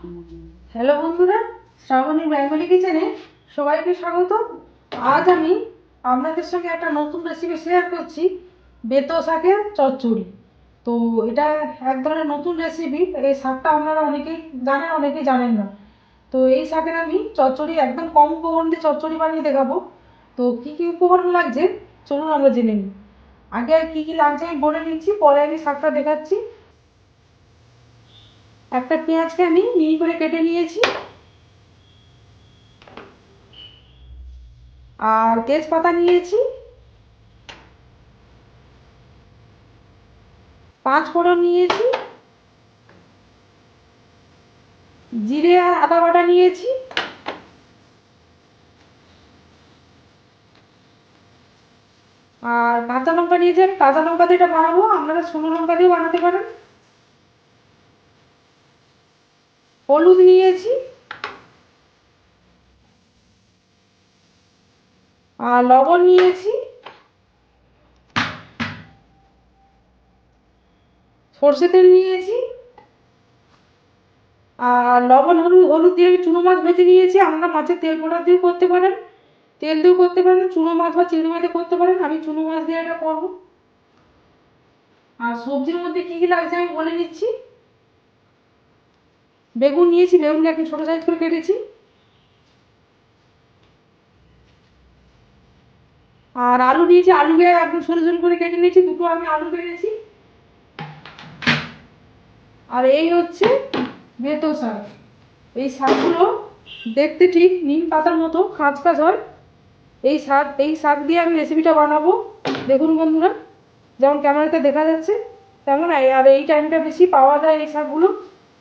Hello বন্ধুরা, Shrabani Bengali কিচেনে সবাইকে স্বাগত। আজ আমি আপনাদের সঙ্গে একটা নতুন রেসিপি শেয়ার করছি, বেতো শাকের চচ্চড়ি। তো এটা এক ধরনের নতুন রেসিপি। এই শাকটা আপনারা অনেকেই জানেন, অনেকেই জানেন না। তো এই শাকের আমি চচ্চড়ি একদম কম উপকরণ দিয়ে চচ্চড়ি বানিয়ে দেখাবো। তো কী কী উপকরণ লাগছে চলুন আমরা জেনে নিই। আগে কী কী লাগছে আমি বলে নিচ্ছি, পরে আমি শাকটা দেখাচ্ছি। একটা পেঁয়াজকে আমি মিহি করে কেটে নিয়েছি, আর তেজপাতা নিয়েছি, 5 ফোড়ন নিয়েছি, জিরে আর আদা বাটা নিয়েছি, আর কাঁচা লঙ্কা নিয়েছি। আমি কাঁচা লঙ্কা দিয়ে এটা বানাবো, আপনারা শুকনো লঙ্কা দিয়েও বানাতে পারেন। হলুদ নিয়েছি, আর লবণ নিয়েছি, সর্ষে তেল নিয়েছি, আর লবণ হলুদ হলুদ দিয়ে আমি চুনো মাছ ভেজে নিয়েছি। আপনারা মাছের তেল পোড়া দিয়েও করতে পারেন, তেল দিয়েও করতে পারেন, চুনো মাছ বা চিংড়ি মাছ দিয়ে করতে পারেন। আমি চুনো মাছ দিয়ে এটা করবো। আর সবজির মধ্যে কী কী লাগছে আমি বলে নিচ্ছি। বেগুন নিয়েছি, বেগুনকে একটু ছোটো সাইজ করে কেটেছি। আর আলু নিয়েছি, আলুকে একদম সরু সরু করে কেটে নিয়েছি, দুটো আমি আলু কেটেছি। আর এই হচ্ছে বেতো শাক। এই শাকগুলো দেখতে ঠিক নিম পাতার মতো খাঁজ খাঁজ হয়। এই শাক দিয়ে আমি রেসিপিটা বানাবো। দেখুন বন্ধুরা, যেমন ক্যামেরাতে দেখা যাচ্ছে তেমন। আর এই টাইমটা বেশি পাওয়া যায় এই শাকগুলো।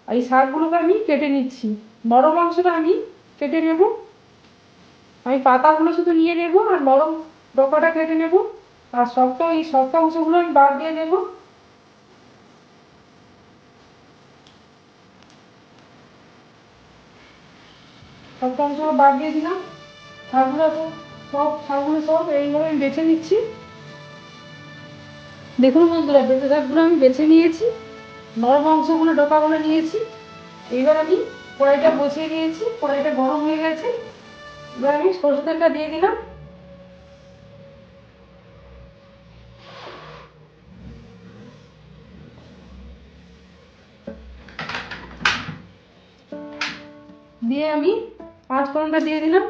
এই শাকগুলোকে আমি কেটে নিচ্ছি। নরম অংশটা আমি কেটে নেব। আমি পাতাগুলো শুধু নিয়ে নেব, আর নরম ডগাটা কেটে নেব। আর শক্ত অংশগুলো আমি বাদ দিয়ে নেব। শক্ত অংশগুলো বাদ দিয়ে দিলাম। শাকগুলো সব এইভাবে আমি বেছে নিচ্ছি। দেখুন বন্ধুরা, বেঁচে শাকগুলো আমি বেছে নিয়েছি, নরম অংশগুলো ডোকাগুলো নিয়েছি। এইবার আমি কড়াইটা বসিয়ে দিয়েছি, কড়াইটা গরম হয়ে গেছে। এবার আমি সরষে তেলটা দিয়ে দিলাম। দিয়ে আমি 5 ফোড়নটা দিয়ে দিলাম।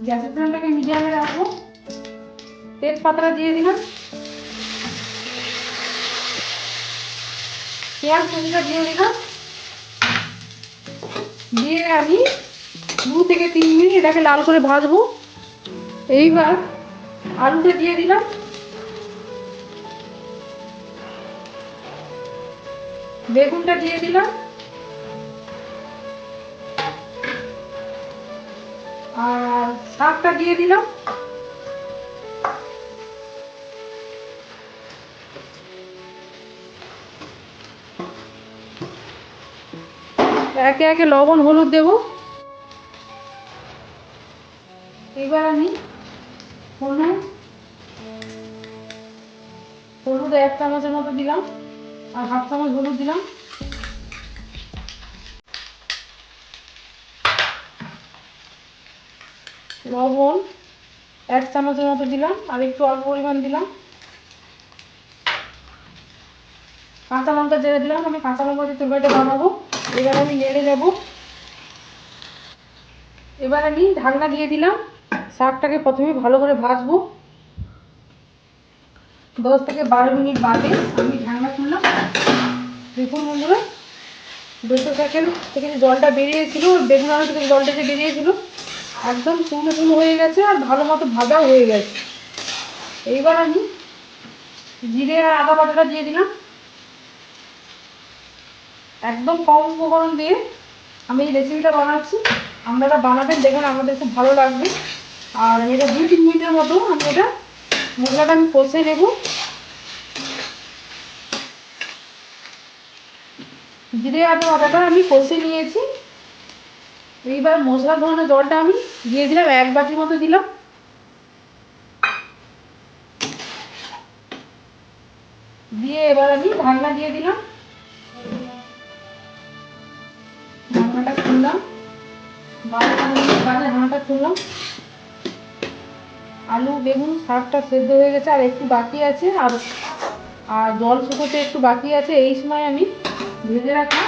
গ্যাসের ফ্লেমটাকে মিডিয়ামে রাখবো। তেজপাতাটা দিয়ে দিলাম, পেঁয়াজ কুচিটা দিয়ে দিলাম। দিয়ে আমি 2 থেকে 3 মিনিট এটাকে লাল করে ভাজবো। এইবার আলুটা দিয়ে দিলাম, বেগুনটা দিয়ে দিলাম, আর শাকটা দিয়ে দিলাম। একে একে লবণ হলুদ দেবো। এবার আমি হলুদ হলুদ 1 চামচের মতো দিলাম, আর 1/2 চামচ হলুদ দিলাম। লবণ 1 চামচের মতো দিলাম, আর একটু অল্প পরিমাণ দিলাম। কাঁচা লঙ্কা জেরে দিলাম, আমি কাঁচা লঙ্কা দিয়ে তরকারিটা বানাবো। এবার আমি নেড়ে নেব। এবার আমি ঢাকনা দিয়ে দিলাম। শাকটাকে প্রথমে ভালো করে ভাজবো। 10 থেকে 12 মিনিট বাদে আমি ঢাকনা খুললাম। দেখুন বন্ধুরা, বেঁচে শাকের থেকে যে জলটা বেরিয়েছিল, বেগুন আলু থেকে জলটা যে বেরিয়েছিল, একদম শুকনো শুকনো হয়ে গেছে, আর ভালো মতো ভাজাও হয়ে গেছে। এইবার আমি জিরে আর আদা বাটাটা দিয়ে দিলাম। একদম কম উপকরণ দিয়ে আমি এই রেসিপিটা বানাচ্ছি। আপনারা বানাবেন, দেখুন আমাদের খুব ভালো লাগবে। আর এটা 2-3 মিনিটের মতো মশলাটা আমি কষে নেব। জিরে আদা বাটাটা আমি কষে নিয়েছি। এইবার মশলা ধোয়ানো জলটা আমি দিয়ে দিলাম, 1 বাটির মতো দিলাম। দিয়ে এবার আমি ঢাকনা দিয়ে দিলাম, ঢাকনাটা খুললাম, 12-15 মিনিট বাদে ঢাকনাটা খুললাম। আলু বেগুন শাকটা সেদ্ধ হয়ে গেছে, আর একটু বাকি আছে, আর আর জল শুকোতে একটু বাকি আছে। এই সময় আমি ভেজে রাখা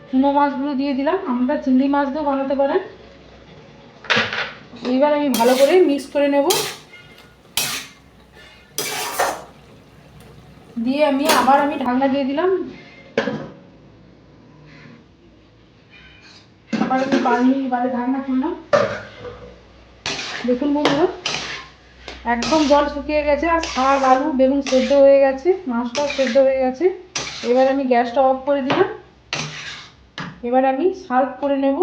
চুনো মাছগুলো দিয়ে দিলাম, আমরা চিংড়ি মাছ দিয়েও বানাতে পারেন। এইবার আমি ভালো করে মিক্স করে নেব, দিয়ে আবার ঢাকনা দিয়ে দিলাম, আবার আমি 5 মিনিট বাদে ঢাকনা খুললাম। দেখুন বন্ধুরা, একদম জল শুকিয়ে গেছে, আর শাক আলু বেগুন সেদ্ধ হয়ে গেছে, মাছটাও সেদ্ধ হয়ে গেছে। এবার আমি গ্যাসটা অফ করে দিলাম, এবার আমি সার্ভ করে নেব।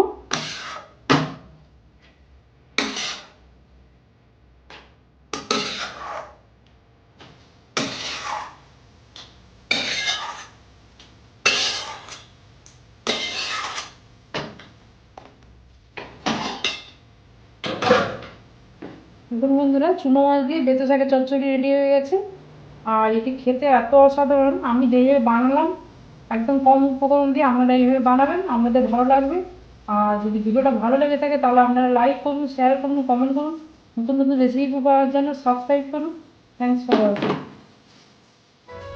দেখুন বন্ধুরা, চুনো মাছ দিয়ে বেঁচে শাকের চচ্চড়ি রেডি হয়ে গেছে। আর এটি খেতে এত অসাধারণ, আমি যেভাবে বানালাম একদম কম উপকরণ দিয়ে, আপনারা এইভাবে বানাবেন, আপনাদের ভালো লাগবে। আর যদি ভিডিওটা ভালো লেগে থাকে তাহলে আপনারা লাইক করুন, শেয়ার করুন, কমেন্ট করুন। নতুন নতুন রেসিপি পাওয়ার জন্য সাবস্ক্রাইব করুন। Thanks for watching.